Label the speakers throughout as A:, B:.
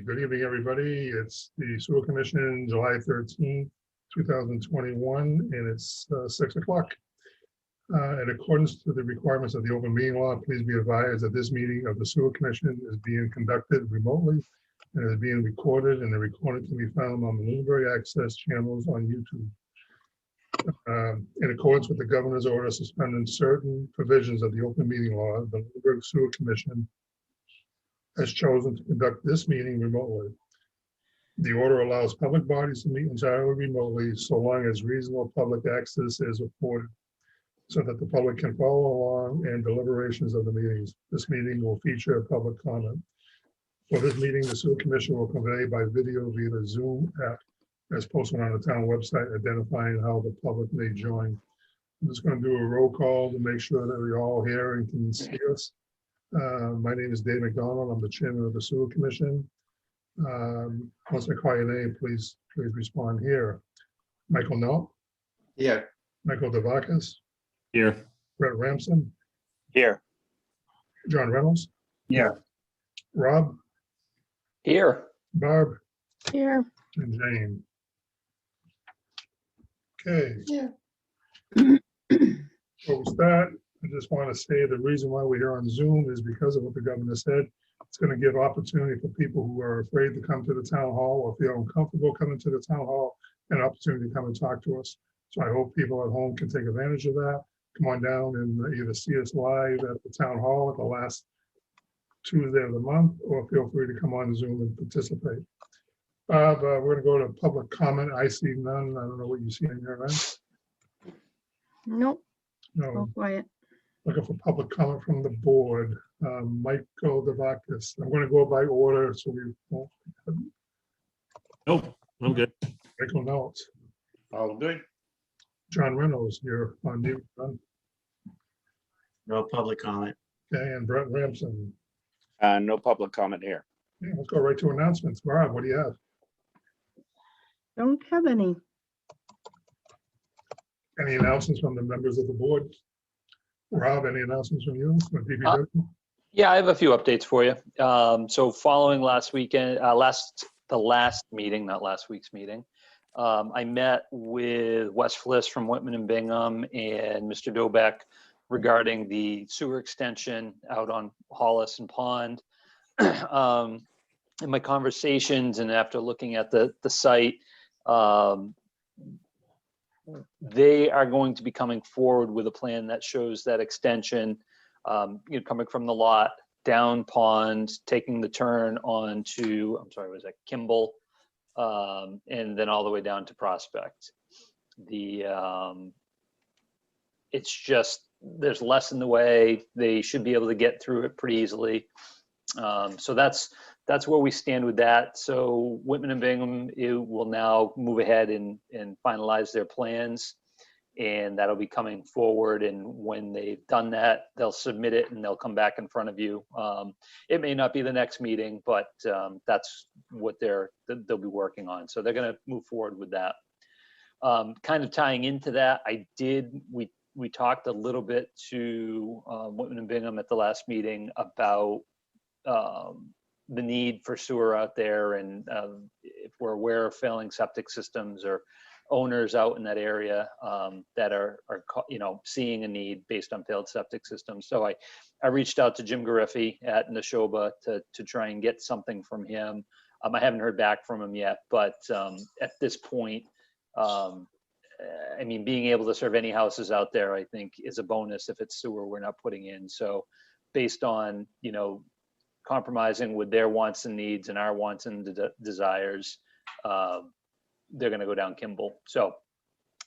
A: Good evening, everybody. It's the Sewer Commission, July 13th, 2021, and it's 6 o'clock. In accordance to the requirements of the open meeting law, please be advised that this meeting of the Sewer Commission is being conducted remotely and is being recorded, and the recording can be found on the Bloomberg Access channels on YouTube. In accordance with the governor's order suspending certain provisions of the open meeting law, the Bloomberg Sewer Commission has chosen to conduct this meeting remotely. The order allows public bodies to meet entirely remotely so long as reasonable public access is afforded so that the public can follow along and deliberations of the meetings. This meeting will feature public comment. For this meeting, the Sewer Commission will convey by video via the Zoom app as posted on the town website, identifying how the public may join. I'm just going to do a roll call to make sure that we're all here and can see us. My name is Dave McDonald. I'm the chairman of the Sewer Commission. Once I call your name, please respond here. Michael Knott.
B: Here.
A: Michael Devakis.
C: Here.
A: Brett Ramson.
C: Here.
A: John Reynolds.
C: Here.
A: Rob.
C: Here.
A: Barb.
D: Here.
A: And Jane. Okay.
D: Yeah.
A: Before we start, I just want to say the reason why we're here on Zoom is because of what the governor said. It's going to give opportunity for people who are afraid to come to the town hall or feel uncomfortable coming to the town hall, an opportunity to come and talk to us. So I hope people at home can take advantage of that. Come on down and either see us live at the town hall at the last Tuesday of the month, or feel free to come on Zoom and participate. We're going to go to public comment. I see none. I don't know what you see on your end.
D: Nope,
A: No.
D: all quiet.
A: Looking for public comment from the board. Michael Devakis. I'm going to go by order so we won't.
C: Nope, I'm good.
A: Michael Knott.
B: All good.
A: John Reynolds, you're on mute. John.
B: No public comment.
A: Okay, and Brett Ramson.
C: No public comment here.
A: Yeah, let's go right to announcements. Rob, what do you have?
D: Don't have any.
A: Any announcements from the members of the board? Rob, any announcements from you? From DPW?
E: Yeah, I have a few updates for you. So following last weekend, the last meeting, not last week's meeting, I met with Wes Fliss from Whitman and Bingham and Mr. Dobeck regarding the sewer extension out on Hollis and Pond. In my conversations and after looking at the site, they are going to be coming forward with a plan that shows that extension, coming from the lot down Pond, taking the turn onto, I'm sorry, was that Kimball, and then all the way down to Prospect. It's just, there's less in the way. They should be able to get through it pretty easily. So that's where we stand with that. So Whitman and Bingham will now move ahead and finalize their plans, and that'll be coming forward. And when they've done that, they'll submit it and they'll come back in front of you. It may not be the next meeting, but that's what they'll be working on. So they're going to move forward with that. Kind of tying into that, we talked a little bit to Whitman and Bingham at the last meeting about the need for sewer out there, and if we're aware of failing septic systems or owners out in that area that are seeing a need based on failed septic systems. So I reached out to Jim Gariffi at Neshoba to try and get something from him. I haven't heard back from him yet, but at this point, I mean, being able to serve any houses out there, I think, is a bonus if it's sewer we're not putting in. So based on, compromising with their wants and needs and our wants and desires, they're going to go down Kimball. So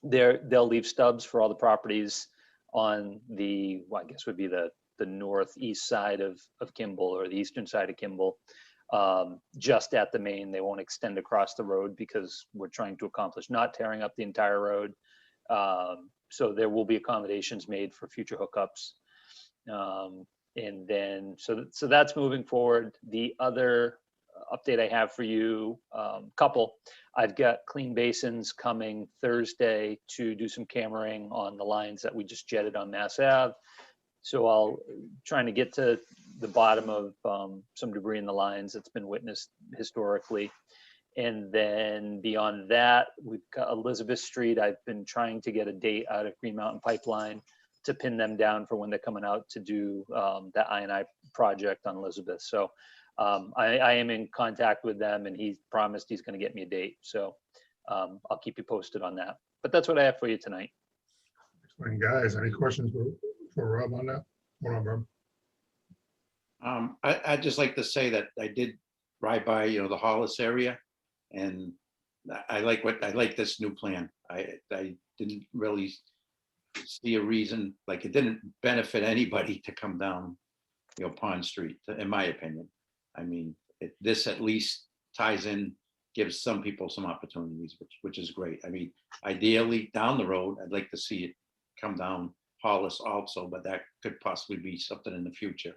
E: they'll leave stubs for all the properties on the, I guess would be the northeast side of Kimball, or the eastern side of Kimball, just at the main. They won't extend across the road because we're trying to accomplish not tearing up the entire road. So there will be accommodations made for future hookups. And then, so that's moving forward. The other update I have for you, I've got Clean Basins coming Thursday to do some cammering on the lines that we just jetted on Mass Ave. So I'll trying to get to the bottom of some debris in the lines that's been witnessed historically. And then beyond that, we've got Elizabeth Street. I've been trying to get a date out of Green Mountain Pipeline to pin them down for when they're coming out to do that I&I project on Elizabeth. So I am in contact with them, and he's promised he's going to get me a date. So I'll keep you posted on that. But that's what I have for you tonight.
A: And guys, any questions for Rob on that? Hold on, Rob.
B: I'd just like to say that I did ride by, the Hollis area, and I like this new plan. I didn't really see a reason, like it didn't benefit anybody to come down, Pond Street, in my opinion. I mean, this at least ties in, gives some people some opportunities, which is great. I mean, ideally down the road, I'd like to see it come down Hollis also, but that could possibly be something in the future.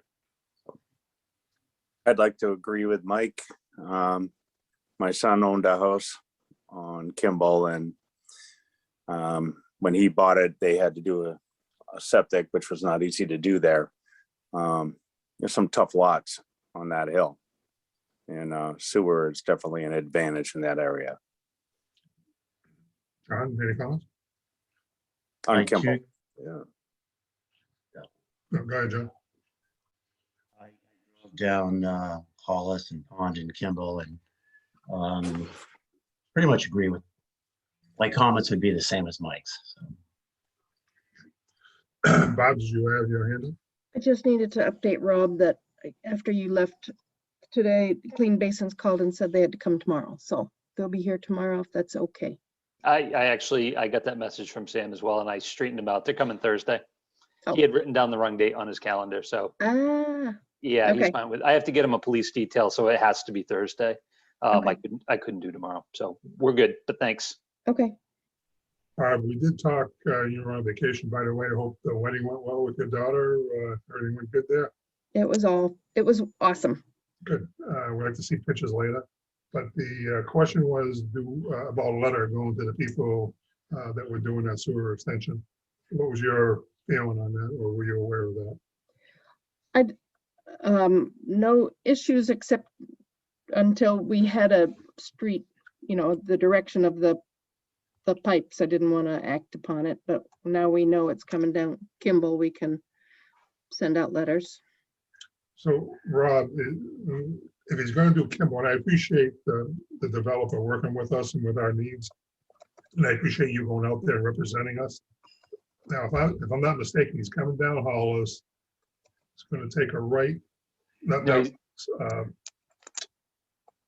C: I'd like to agree with Mike. My son owned a house on Kimball, and when he bought it, they had to do a septic, which was not easy to do there. There's some tough lots on that hill, and sewer is definitely an advantage in that area.
A: John, any comments?
C: On Kimball, yeah.
A: No, go ahead, John.
F: I drove down Hollis and Pond and Kimball, and pretty much agree with, my comments would be the same as Mike's. So.
A: Bob, did you have your hand up?
D: I just needed to update Rob that after you left today, Clean Basins called and said they had to come tomorrow. So they'll be here tomorrow if that's okay.
E: I got that message from Sam as well, and I straightened him out. They're coming Thursday.
D: Oh.
E: He had written down the wrong date on his calendar, so
D: Ah,
E: yeah, he's
D: Okay.
E: fine with. I have to get him a police detail, so it has to be Thursday.
D: Okay.
E: I couldn't do tomorrow, so we're good. But thanks.
D: okay.
A: We did talk, you were on vacation, by the way. I hope the wedding went well with your daughter. Everything went good there.
D: It was awesome.
A: Good. We'd like to see pictures later. But the question was about a letter going to the people that were doing that sewer extension. What was your feeling on that, or were you aware of that?
D: No issues except until we had a street, the direction of the pipes. I didn't want to act upon it, but now we know it's coming down Kimball. We can send out letters.
A: So Rob, if he's going to do Kimball, and I appreciate the developer working with us and with our needs, and I appreciate you going out there and representing us. Now, if I'm not mistaken, he's coming down Hollis. It's going to take a right.
E: No,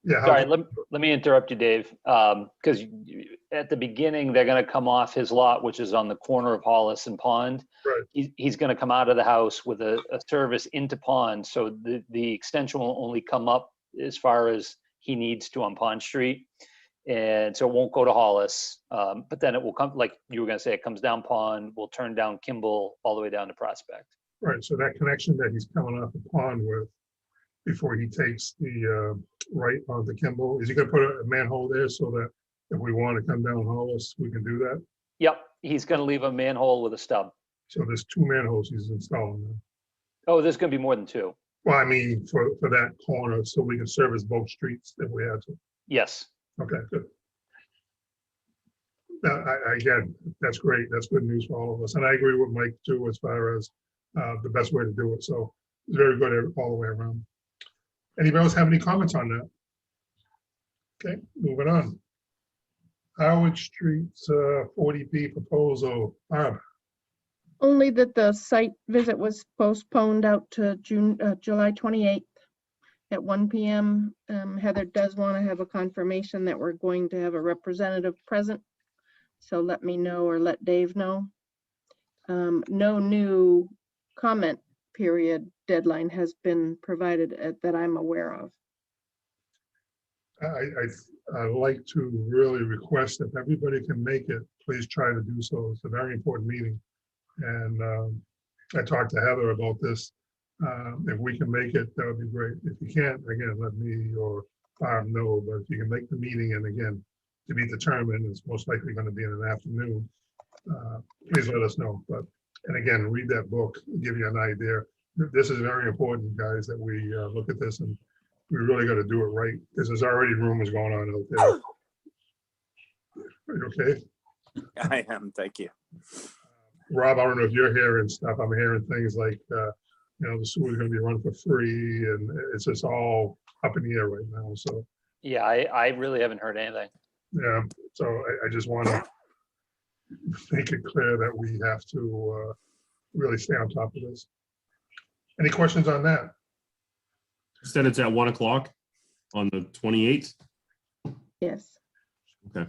A: Yeah.
E: Sorry, let me interrupt you, Dave. Because at the beginning, they're going to come off his lot, which is on the corner of Hollis and Pond.
A: Right.
E: He's going to come out of the house with a service into Pond. So the extension will only come up as far as he needs to on Pond Street. And so it won't go to Hollis. But then it will come, like you were going to say, it comes down Pond, will turn down Kimball all the way down to Prospect.
A: Right. So that connection that he's coming off the pond with before he takes the right onto Kimball, is he going to put a manhole there so that if we want to come down Hollis, we can do that?
E: Yep, he's going to leave a manhole with a stub.
A: So there's two manholes he's installing now.
E: Oh, there's going to be more than two.
A: Well, I mean, for that corner, so we can service both streets if we had to.
E: Yes.
A: Okay, good. Again, that's great. That's good news for all of us. And I agree with Mike too, as far as the best way to do it. So it's very good all the way around. Anybody else have any comments on that? Okay, moving on. Howard Street's 40B proposal. Barb,
D: Only that the site visit was postponed out to July 28th at 1 p.m. Heather does want to have a confirmation that we're going to have a representative present. So let me know or let Dave know. No new comment period deadline has been provided that I'm aware of.
A: I'd like to really request if everybody can make it, please try to do so. It's a very important meeting. And I talked to Heather about this. If we can make it, that would be great. If you can't, again, let me or Barb know, but if you can make the meeting, and again, to be determined, it's most likely going to be in an afternoon. Please let us know. And again, read that book, give you an idea. this is very important, guys, that we look at this and we really got to do it right, because there's already rumors going on out there. Are you okay?
C: I am, thank you.
A: Rob, I don't know if you're hearing stuff. I'm hearing things like, the sewer's gonna be run for free, and it's just all up in the air right now, so.
E: Yeah, I really haven't heard anything.
A: Yeah, so I just want to make it clear that we have to really stay on top of this. Any questions on that?
G: Said it's at 1 o'clock on the 28th.
D: Yes.
G: Okay. All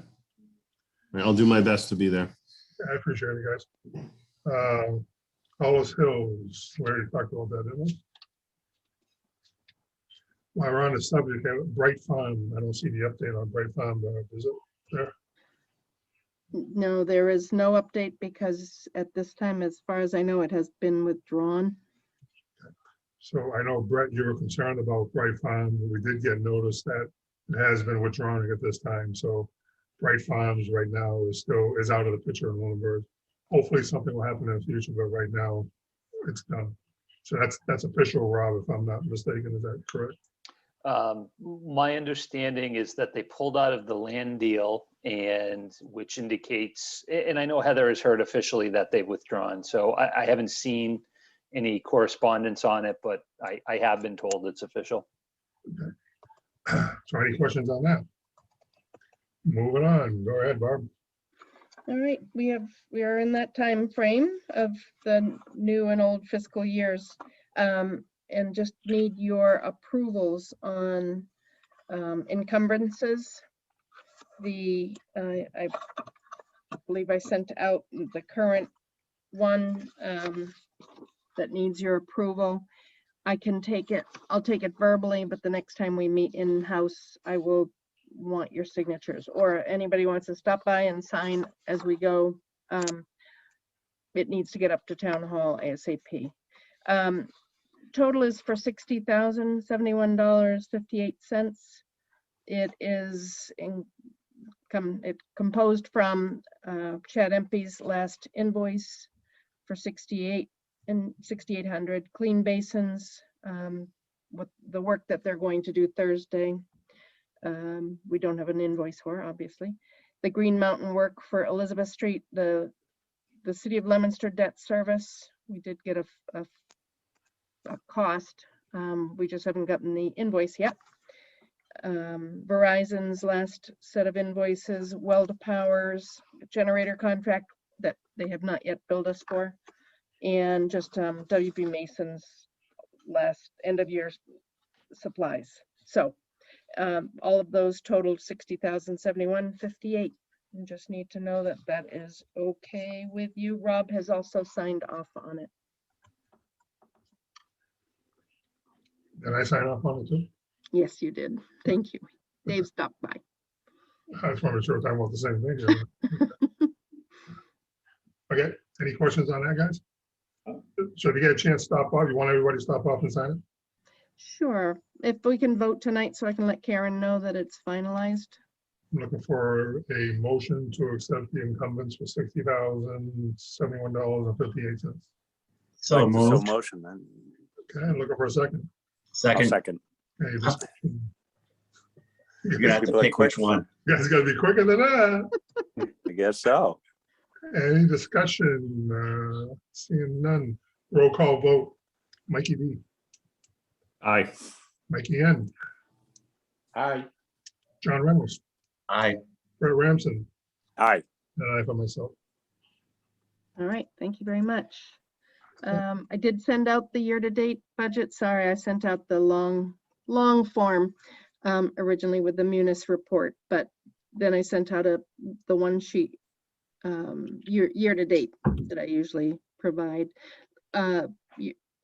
G: right, I'll do my best to be there.
A: I appreciate it, guys. Hollis Hills, we already talked about that, didn't we? While we're on the subject, Bright Farm, I don't see the update on Bright Farm, but is it there?
D: No, there is no update because at this time, as far as I know, it has been withdrawn.
A: So I know, Brett, you were concerned about Bright Farm, but we did get notice that it has been withdrawn at this time. So Bright Farms right now is out of the picture in Lunenburg. Hopefully something will happen in the future, but right now it's done. So that's official, Rob, if I'm not mistaken. Is that correct?
E: My understanding is that they pulled out of the land deal, and which indicates, and I know Heather has heard officially that they've withdrawn. So I haven't seen any correspondence on it, but I have been told it's official.
A: So any questions on that? Moving on. Go ahead, Barb.
D: All right, we are in that time frame of the new and old fiscal years. And just need your approvals on encumbrances. I believe I sent out the current one that needs your approval. I can take it, I'll take it verbally, but the next time we meet in-house, I will want your signatures, or anybody wants to stop by and sign as we go. It needs to get up to town hall ASAP. Total is for $60,071.58. It is composed from Chad Empey's last invoice for $6,800, clean basins, with the work that they're going to do Thursday. We don't have an invoice for, obviously. The Green Mountain work for Elizabeth Street, the City of Leominster debt service. We did get a cost. We just haven't gotten the invoice yet. Verizon's last set of invoices, Weld Powers generator contract that they have not yet billed us for, and just WB Mason's last end of year supplies. So all of those totaled $60,071.58. You just need to know that that is okay with you. Rob has also signed off on it.
A: Did I sign off on it too?
D: Yes, you did. Thank you. Dave stopped by.
A: I just want to make sure we're talking about the same thing. Okay, any questions on that, guys? So if you get a chance, stop off. You want everybody to stop off and sign it?
D: Sure. If we can vote tonight so I can let Karen know that it's finalized.
A: I'm looking for a motion to accept the incumbents for $60,071.58.
F: So
C: So
F: moved.
C: motion then.
A: Okay, I'm looking for a second.
C: I'll
F: Second,
C: second.
A: Any discussion?
F: you're gonna have to
C: People are
F: pick which
C: quick.
F: one.
A: You guys gotta be quicker than that.
C: I guess so.
A: Any discussion? Seeing none. Roll call vote. Mikey B,
G: Aye.
A: Mikey N,
B: Aye.
A: John Reynolds,
F: Aye.
A: Brett Ramson,
C: Aye.
A: and I for myself.
D: All right, thank you very much. I did send out the year-to-date budget. Sorry, I sent out the long form originally with the Munis report, but then I sent out the one sheet year-to-date that I usually provide.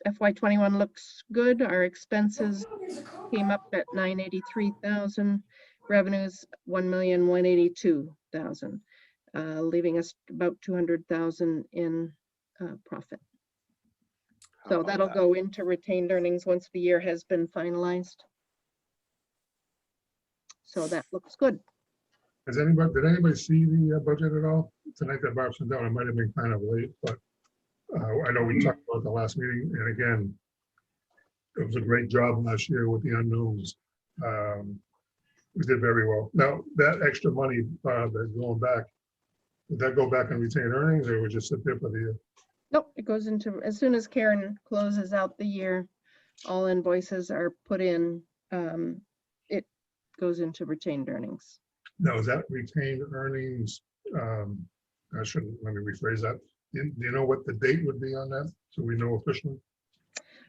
D: FY21 looks good. Our expenses came up at $983,000. Revenues $1,182,000, leaving us about $200,000 in profit.
C: How
D: So
C: about
D: that'll
C: that?
D: go into retained earnings once the year has been finalized. So that looks good.
A: Did anybody see the budget at all? Tonight that Barb sent down, it might have been kind of late, but I know we talked about the last meeting, and again, It was a great job last year with the unknowns. We did very well. Now, that extra money that's going back, would that go back and retain earnings or would just sit there for the year?
D: Nope, it goes into, as soon as Karen closes out the year, all invoices are put in, it goes into retained earnings.
A: Now, is that retained earnings? I shouldn't, let me rephrase that. Do you know what the date would be on that? So we know officially?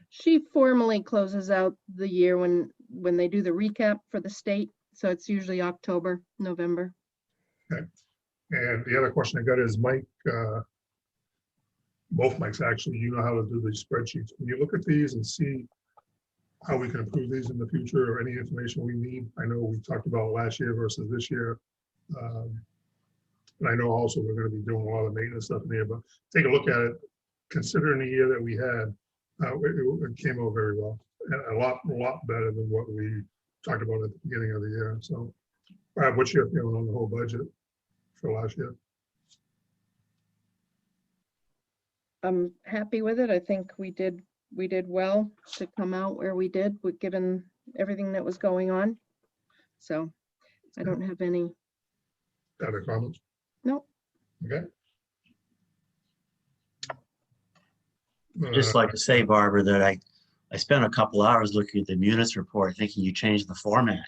D: She formally closes out the year when they do the recap for the state. So it's usually October, November.
A: And the other question I got is Mike, both Mikes actually, you know how to do these spreadsheets. When you look at these and see how we can improve these in the future or any information we need, I know we talked about last year versus this year. And I know also we're going to be doing a lot of maintenance stuff in there, but take a look at it. Considering the year that we had, it came out very well. And a lot better than what we talked about at the beginning of the year. So, Brad, what's your feeling on the whole budget for last year?
D: I'm happy with it. I think we did well to come out where we did, with given everything that was going on. So I don't have any,
A: Other comments?
D: no.
A: Okay.
F: Just like to say, Barbara, that I spent a couple hours looking at the Munis report, thinking you changed the format.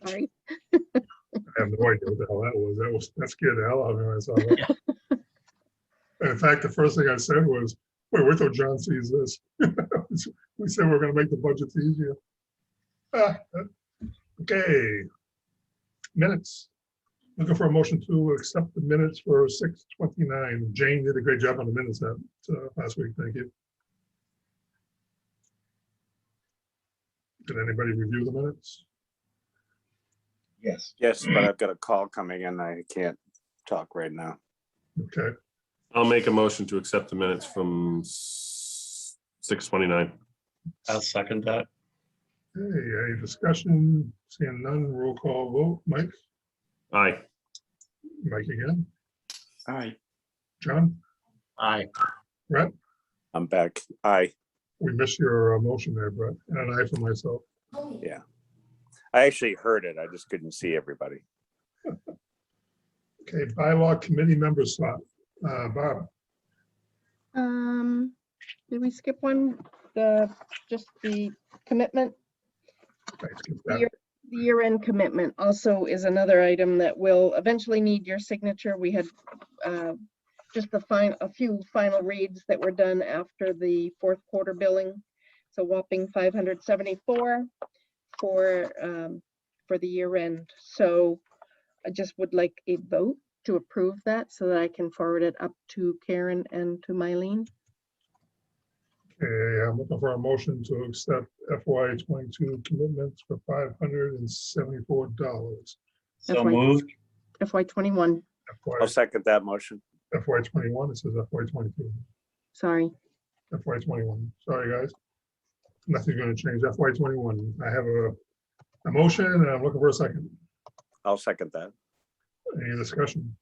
D: Sorry.
A: I have no idea what the hell that was. That scared the hell out of me when I saw that. In fact, the first thing I said was, wait till John sees this. We said we're gonna make the budgets easier. Okay. Minutes. Looking for a motion to accept the minutes for 6/29. Jane did a great job on the minutes that last week. Thank you. Did anybody review the minutes?
F: Yes.
C: Yes, but I've got a call coming in. I can't talk right now.
A: Okay,
G: I'll make a motion to accept the minutes from 6:29.
F: I'll second that.
A: hey, any discussion? Seeing none, roll call vote. Mike?
G: Aye.
A: Mike again?
B: All right.
A: John?
F: Aye.
A: Brett?
C: I'm back. Aye.
A: We missed your motion there, Brett, and an aye for myself.
C: I actually heard it. I just couldn't see everybody.
A: Okay, bylaw committee member slot. Bob?
D: Did we skip one? Just the commitment?
A: I skipped
D: The
A: that.
D: year-end commitment also is another item that will eventually need your signature. We had just a few final reads that were done after the fourth quarter billing. So whopping 574 for the year end. So I just would like a vote to approve that so that I can forward it up to Karen and to Mylene.
A: Okay, I'm looking for a motion to accept FY '22 commitments for $574.
F: So
D: FY
F: moved.
D: FY21,
C: I'll second that motion.
A: FY '21, it says FY '22.
D: sorry.
A: FY '21, sorry, guys. Nothing's gonna change. FY '21, I have a motion and I'm looking for a second.
C: I'll second that.
A: Any discussion?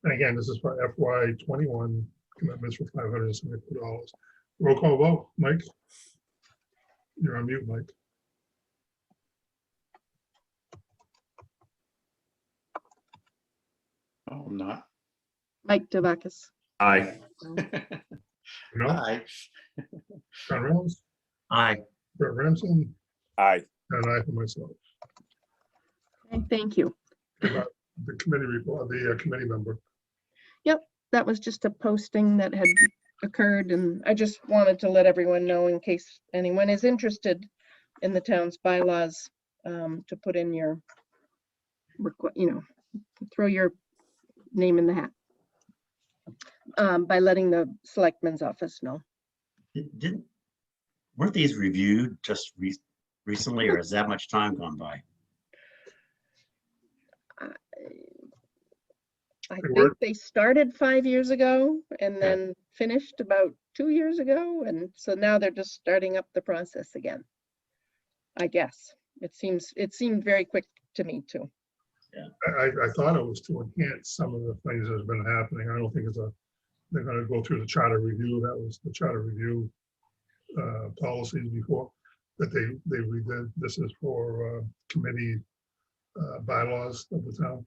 A: And again, this is for FY '21 commitments for $574. Roll call vote, Mike? You're on mute, Mike.
B: Oh, I'm not.
D: Mike Devakis.
G: Aye.
A: No,
B: Aye.
A: John Reynolds,
F: Aye.
A: Brett Ramsden,
C: Aye.
A: and I for myself.
D: And thank you.
A: About the committee report, the committee member.
D: That was just a posting that had occurred, and I just wanted to let everyone know in case anyone is interested in the town's bylaws, to put in your, throw your name in the hat, by letting the selectman's office know.
F: Weren't these reviewed just recently, or has that much time gone by?
D: I
A: They
D: think
A: were-
D: they started 5 years ago and
F: Okay.
D: then finished about 2 years ago. And so now they're just starting up the process again. I guess. It seemed very quick to me too.
A: I thought it was to enhance some of the things that have been happening. I don't think they're gonna go through the charter review. That was the charter review policies before, that they redid. This is for committee bylaws of the town.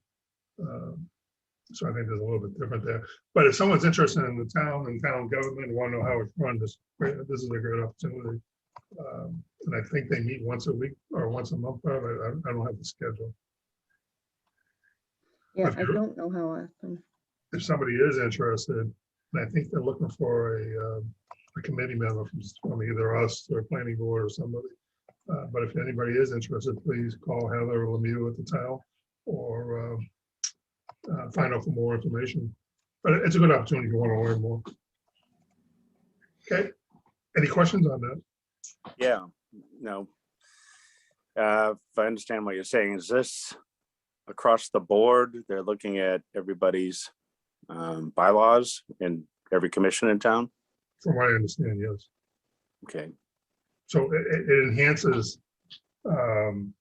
A: So I think there's a little bit different there. But if someone's interested in the town and town government, want to know how it's run, this is a great opportunity. And I think they meet once a week or once a month. I don't have the schedule.
D: Yeah,
A: If
D: I
A: you're-
D: don't know how often.
A: If somebody is interested, and I think they're looking for a committee member from either us or planning board or somebody. But if anybody is interested, please call Heather Lemieux at the town or find out for more information. But it's a good opportunity if you want to learn more. Okay, any questions on that?
C: Yeah, no. If I understand what you're saying, is this across the board? They're looking at everybody's bylaws in every commission in town?
A: From what I understand, yes.
C: Okay,
A: So it enhances, the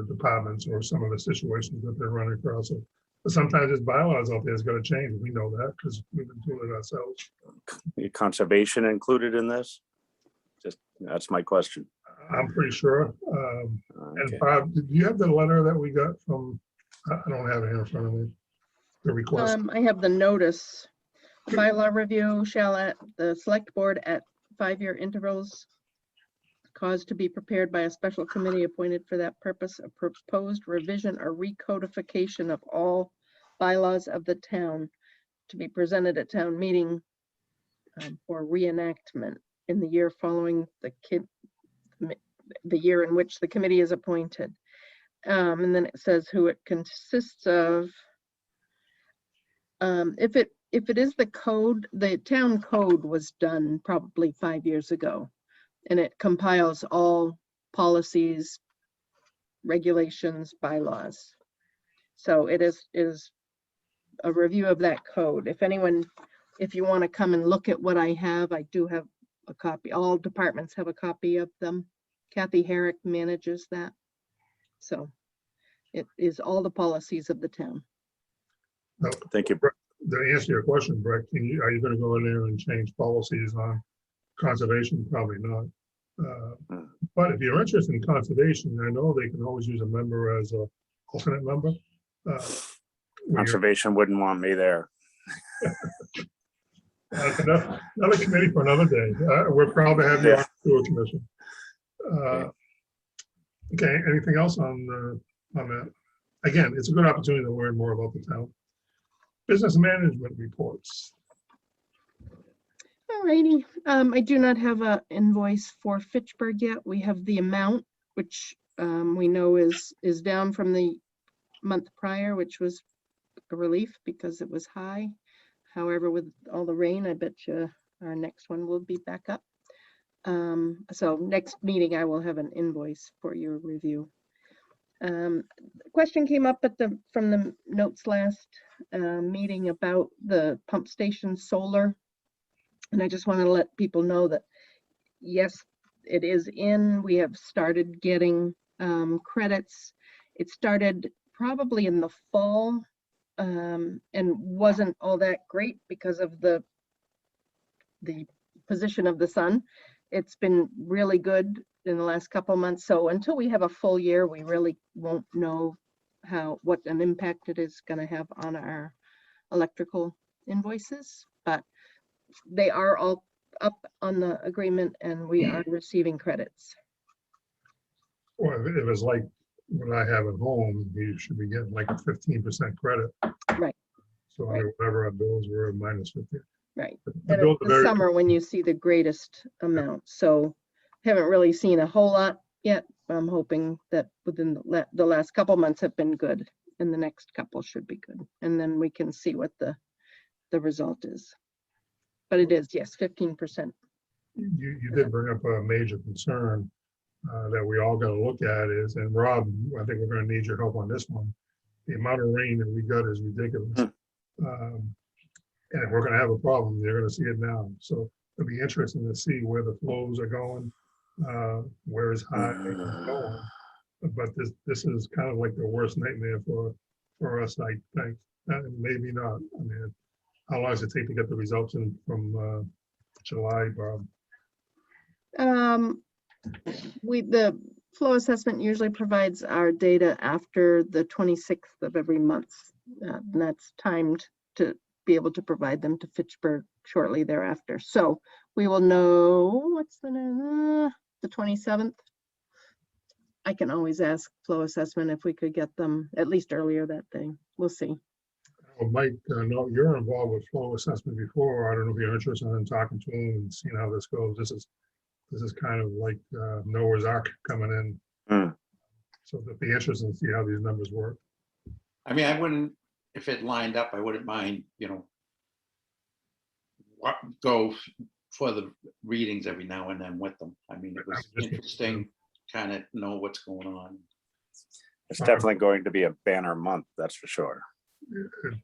A: departments or some of the situations that they're running across. So, but sometimes there's bylaws out there, it's gonna change. We know that because we've been doing it ourselves.
C: conservation included in this? Just, that's my question.
A: I'm pretty sure.
C: Okay.
A: And Bob, do you have the letter that we got from, I don't have it here in front of me, the request?
D: I have the notice. Bylaw review shall at the select board at 5-year intervals cause to be prepared by a special committee appointed for that purpose, a proposed revision or recodification of all bylaws of the town to be presented at town meeting for reenactment in the year following the year in which the committee is appointed. And then it says who it consists of. If it is the code, the town code was done probably 5 years ago. And it compiles all policies, regulations, bylaws. So it is a review of that code. If you want to come and look at what I have, I do have a copy. All departments have a copy of them. Kathy Herrick manages that. So it is all the policies of the town.
A: No,
C: Thank you.
A: to answer your question, Brett, are you gonna go in there and change policies on conservation? Probably not. But if you're interested in conservation, I know they can always use a member as a alternate member. When you're-
C: Conservation wouldn't want me there.
A: That's another committee for another day. We're proud to have you on the sewer commission. Okay, anything else on that? Again, it's a good opportunity to learn more about the town. Business management reports.
D: Alrighty, I do not have a invoice for Fitchburg yet. We have the amount, which we know is down from the month prior, which was a relief because it was high. However, with all the rain, I bet you our next one will be back up. So next meeting, I will have an invoice for your review. Question came up from the notes last meeting about the pump station solar. And I just want to let people know that, yes, it is in. We have started getting credits. It started probably in the fall and wasn't all that great because of the position of the sun. It's been really good in the last couple of months. So until we have a full year, we really won't know what an impact it is going to have on our electrical invoices. But they are all up on the agreement and we are receiving credits.
A: Well, if it's like what I have at home, you should be getting like a 15% credit.
D: Right.
A: So I mean, whatever our bills were minus 50.
D: Right.
A: The
D: And
A: bills
D: it's
A: are
D: the
A: very-
D: summer when you see the greatest amount. So haven't really seen a whole lot yet. I'm hoping that within the last couple months have been good and the next couple should be good. And then we can see what the result is. But it is, yes, 15%.
A: You did bring up a major concern that we all got to look at is, and Rob, I think we're going to need your help on this one. The amount of rain that we got is ridiculous. And if we're going to have a problem, you're going to see it now. So it'll be interesting to see where the flows are going, where is high going. But this is kind of like the worst nightmare for us, I think. Maybe not. I mean, how long does it take to get the results in from July, Bob?
D: The flow assessment usually provides our data after the 26th of every month. And that's timed to be able to provide them to Fitchburg shortly thereafter. So we will know, what's the 27th? I can always ask flow assessment if we could get them at least earlier that day. We'll see.
A: Well, Mike, no, you're involved with flow assessment before. I don't know if you're interested in talking to him and seeing how this goes. This is kind of like Noah's Ark coming in.
C: Hmm.
A: So that'd be interesting to see how these numbers work.
B: I mean, I wouldn't, if it lined up, I wouldn't mind, go for the readings every now and then with them. I mean, it was interesting, kind of know what's going on.
C: It's definitely going to be a banner month, that's for sure.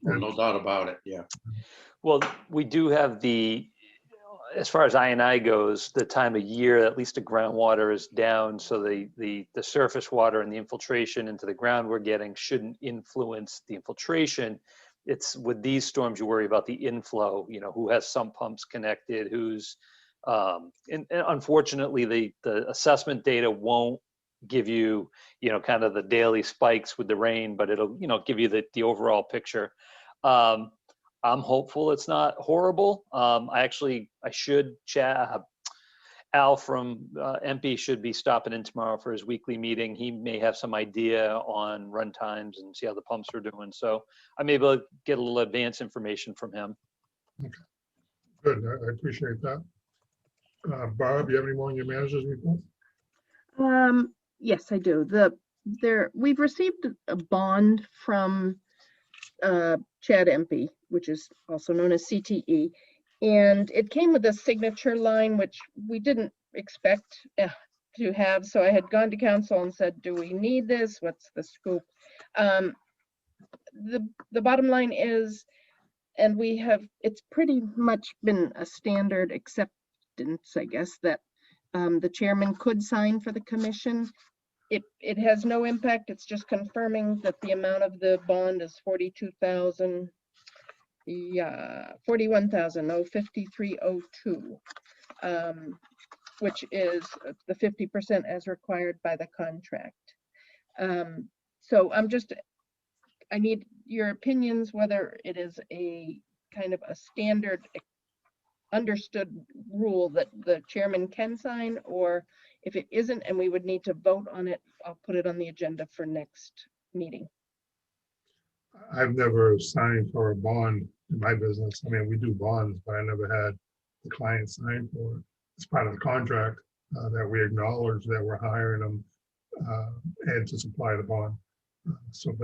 B: Well, no doubt about it, yeah.
E: Well, we do have as far as I goes, the time of year, at least the groundwater is down. So the surface water and the infiltration into the ground we're getting shouldn't influence the infiltration. It's with these storms, you worry about the inflow, who has sump pumps connected, who's, and unfortunately, the assessment data won't give you, kind of the daily spikes with the rain, but it'll, give you the overall picture. I'm hopeful it's not horrible. I should chat. Al from MP should be stopping in tomorrow for his weekly meeting. He may have some idea on run times and see how the pumps are doing. So I may be able to get a little advance information from him.
A: Good, I appreciate that. Barb, you have any more on your manager's report?
D: Yes, I do. We've received a bond from Chad MP, which is also known as CTE. And it came with a signature line, which we didn't expect to have. So I had gone to council and said, do we need this? What's the scoop? The bottom line is, and it's pretty much been a standard acceptance, I guess, that the chairman could sign for the commission. It has no impact. It's just confirming that the amount of the bond is 41,053.02, which is the 50% as required by the contract. So I need your opinions whether it is a kind of a standard understood rule that the chairman can sign, or if it isn't and we would need to vote on it, I'll put it on the agenda for next meeting.
A: I've never signed for a bond in my business. I mean, we do bonds, but I never had the client sign for it. It's part of the contract that we acknowledge that we're hiring them and to supply the bond. But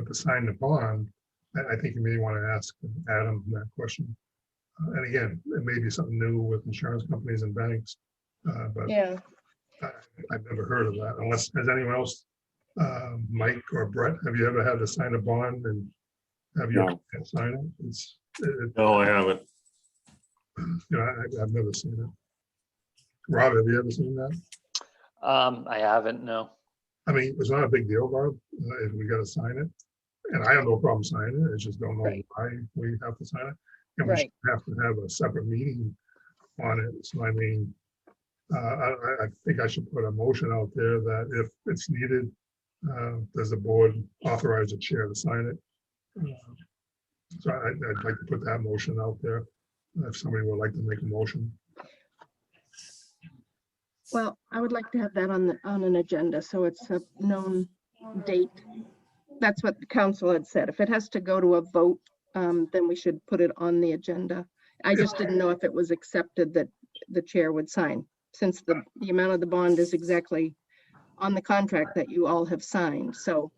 A: to sign the bond, I think you may want to ask Adam that question. And again, it may be something new with insurance companies and banks, but
D: Yeah,
A: I've never heard of that. Unless, has anyone else, Mike or Brett, have you ever had to sign a bond and have your
C: No.
A: client sign it?
G: No, I haven't.
A: I've never seen it. Rob, have you ever seen that?
E: I haven't, no.
A: I mean, it's not a big deal, Barb, if we got to sign it. And I have no problem signing it. I just don't know
D: Right.
A: why we have to sign it. And we
D: Right.
A: should have to have a separate meeting on it. So I mean, I think I should put a motion out there that if it's needed, does the board authorize the chair to sign it? So I'd like to put that motion out there. If somebody would like to make a motion.
D: well, I would like to have that on an agenda, so it's a known date. That's what the council had said. If it has to go to a vote, then we should put it on the agenda. I just didn't know if it was accepted that the chair would sign, since the amount of the bond is exactly on the contract that you all have signed. So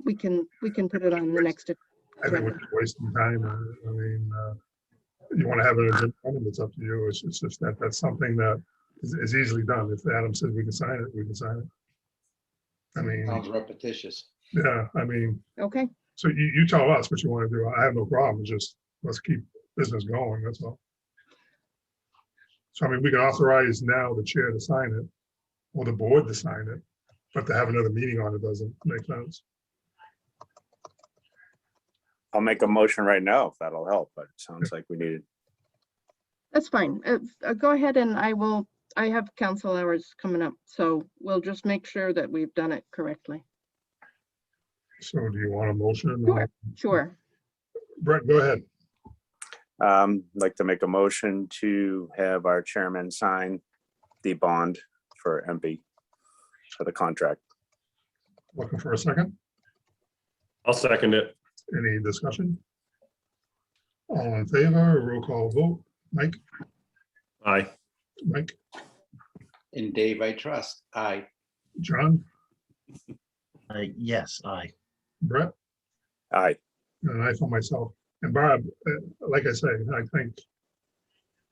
D: we can put it on the next
A: I think we're
D: agenda.
A: just wasting time. I mean, you want to have an agenda, item, it's up to you. It's just that that's something that is easily done. If Adam says we can sign it, we can sign it. I mean,
B: Sounds repetitious.
A: yeah, I mean,
D: Okay,
A: so you tell us what you want to do. I have no problem. Just let's keep business going. That's all. So I mean, we can authorize now the chair to sign it or the board to sign it, but to have another meeting on it doesn't make sense.
C: I'll make a motion right now if that'll help, but it sounds like we need it.
D: That's fine. Go ahead and I have council hours coming up, so we'll just make sure that we've done it correctly.
A: So do you want a motion?
D: Sure. Sure.
A: Brett, go ahead.
C: Like to make a motion to have our chairman sign the bond for MP for the contract.
A: Looking for a second.
G: I'll second it.
A: Any discussion? All in favor, roll call vote. Mike,
G: Aye.
A: Mike,
B: In Dave, I trust. Aye.
A: John,
F: Yes, aye.
A: Brett,
C: Aye.
A: and I for myself. And Barb, like I say, I think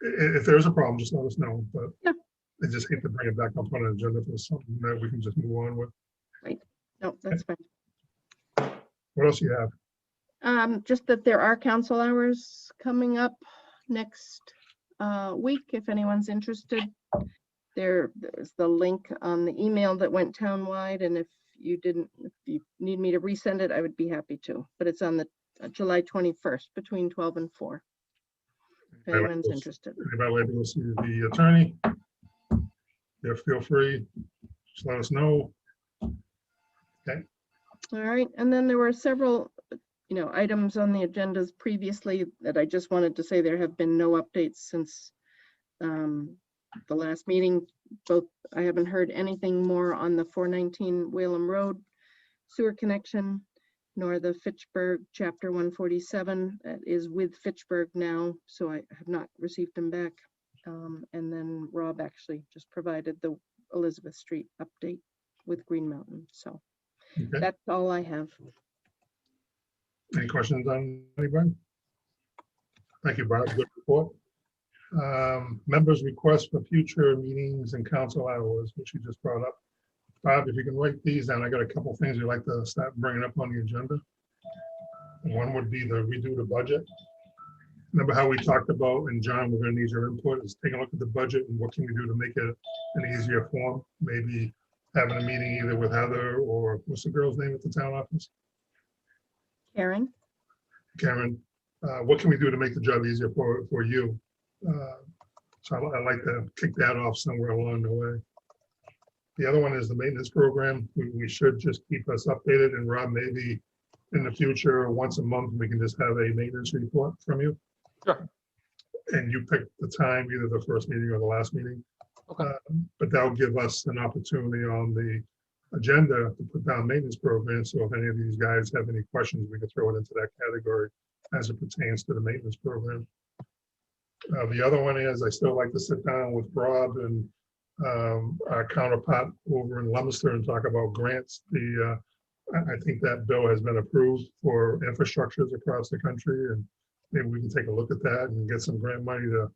A: if there's a problem, just let us know, but
D: Yeah.
A: I just hate to bring it back up on an agenda for something that we can just move on with.
D: No, that's fine.
A: What else you have?
D: Just that there are council hours coming up next week, if anyone's interested. There's the link on the email that went townwide, and if you need me to resend it, I would be happy to. But it's on the July 21st, between 12 and 4. If anyone's interested.
A: Anybody like to go see the attorney? Yeah, feel free. Just let us know.
D: All right, and then there were several, items on the agendas previously that I just wanted to say there have been no updates since the last meeting. I haven't heard anything more on the 419 Whalum Road sewer connection, nor the Fitchburg Chapter 147 that is with Fitchburg now, so I have not received them back. And then Rob actually just provided the Elizabeth Street update with Green Mountain, so.
A: Okay.
D: That's all I have.
A: Any questions on anybody? Thank you, Barb. Good report. Members' requests for future meetings and council hours, which you just brought up. Bob, if you can write these down, I got a couple things we'd like to start bringing up on the agenda. One would be the redo the budget. Remember how we talked about, and John, we're gonna need your input, is take a look at the budget and what can we do to make it an easier form? Maybe having a meeting either with Heather or what's the girl's name at the town office?
D: Karen?
A: Karen, what can we do to make the job easier for you? So I'd like to kick that off somewhere along the way. The other one is the maintenance program. We should just keep us updated, and Rob, maybe in the future, once a month, we can just have a maintenance report from you.
E: Sure.
A: And you pick the time, either the first meeting or the last meeting.
E: Okay.
A: But that'll give us an opportunity on the agenda to put down maintenance program. So if any of these guys have any questions, we can throw it into that category as it pertains to the maintenance program. The other one is I still like to sit down with Rob and our counterpart over in Leominster and talk about grants. I think that bill has been approved for infrastructures across the country, and maybe we can take a look at that and get some grant money to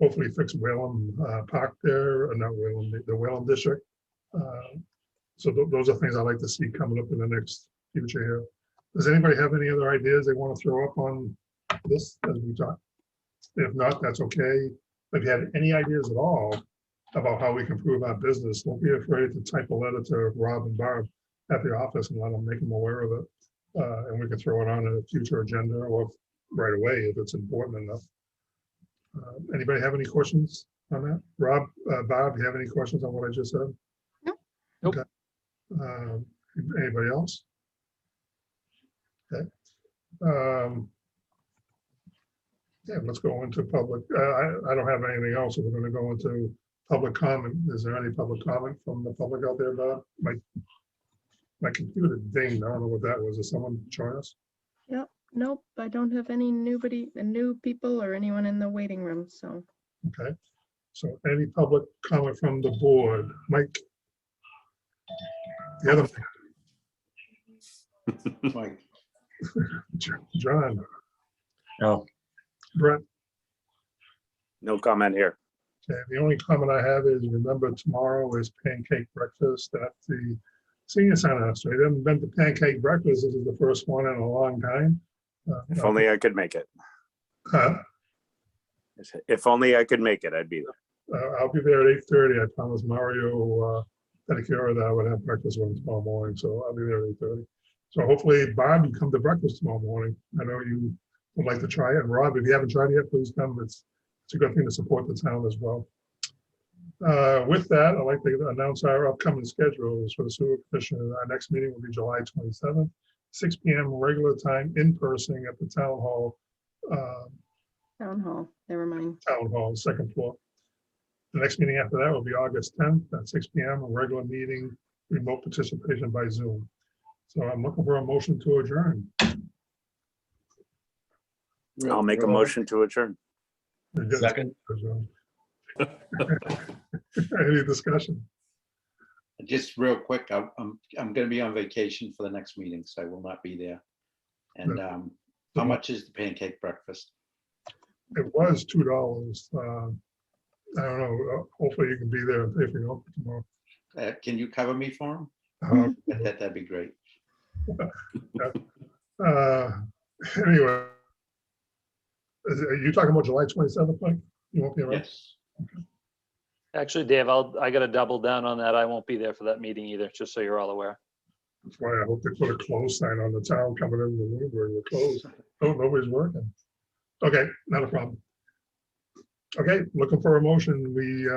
A: hopefully fix Whalum Park there, or not Whalum, the Whalum District. So those are things I'd like to see coming up in the next future here. Does anybody have any other ideas they want to throw up on this as we talk? If not, that's okay. If you have any ideas at all about how we can improve our business, don't be afraid to type a letter to Rob and Barb at the office and let them make them aware of it. And we can throw it on a future agenda or right away if it's important enough. Anybody have any questions on that? Rob, Bob, you have any questions on what I just said?
D: No.
E: Nope.
A: Okay. Anybody else? Okay. Yeah, let's go into public. I don't have anything else. So we're going to go into public comment. Is there any public comment from the public out there, Bob? My computer dinged. I don't know what that was. Is someone join us?
D: Nope, I don't have any new people or anyone in the waiting room, so.
A: Okay. So any public comment from the board? Mike? The other,
B: Mike.
A: John,
F: No,
A: Brett?
C: No comment here.
A: Okay, the only comment I have is remember tomorrow is pancake breakfast at the senior center. So you haven't been to pancake breakfast. This is the first one in a long time.
C: If only I could make it. If only I could make it, I'd be there.
A: I'll be there at 8:30. I promised Mario Pedicure that I would have breakfast with him tomorrow morning. So I'll be there at 8:30. So hopefully, Bob, you come to breakfast tomorrow morning. I know you would like to try it. And Rob, if you haven't tried it yet, please come. It's it's a good thing to support the town as well. With that, I'd like to announce our upcoming schedules for the sewer commission. Our next meeting will be July 27th, 6 PM regular time in person at the town hall,
D: Town hall, never mind.
A: second floor. The next meeting after that will be August 10th at 6 PM, a regular meeting, remote participation by Zoom. So I'm looking for a motion to adjourn.
C: I'll make a motion to adjourn.
F: Second.
A: Any discussion?
B: Just real quick, I'm gonna be on vacation for the next meeting, so I will not be there. And how much is the pancake breakfast?
A: It was $2. I don't know. Hopefully you can be there and pay for your own tomorrow.
B: Can you cover me for them?
A: Uh,
B: That'd be great.
A: Anyway. Are you talking about July 27th, Mike? You won't be around?
B: Yes.
E: Actually, Dave, I got to double down on that. I won't be there for that meeting either, just so you're all aware.
A: That's why I hope they put a close sign on the town coming in the room where we're closed. Oh, nobody's working. Okay, not a problem. Okay, looking for a motion. We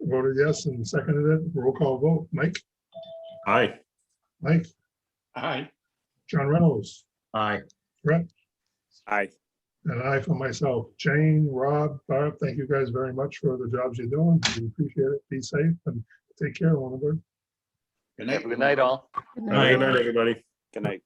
A: voted yes and seconded it. Roll call vote. Mike,
G: Aye.
A: Mike,
B: Aye.
A: John Reynolds,
F: Aye.
A: Brett,
C: Aye.
A: and I for myself. Jane, Rob, Barb, thank you guys very much for the jobs you're doing. We appreciate it. Be safe and take care, one another.
B: Good
E: Have a good night, all.
D: Good
G: Have a
D: night.
G: good night, everybody.
C: Good night.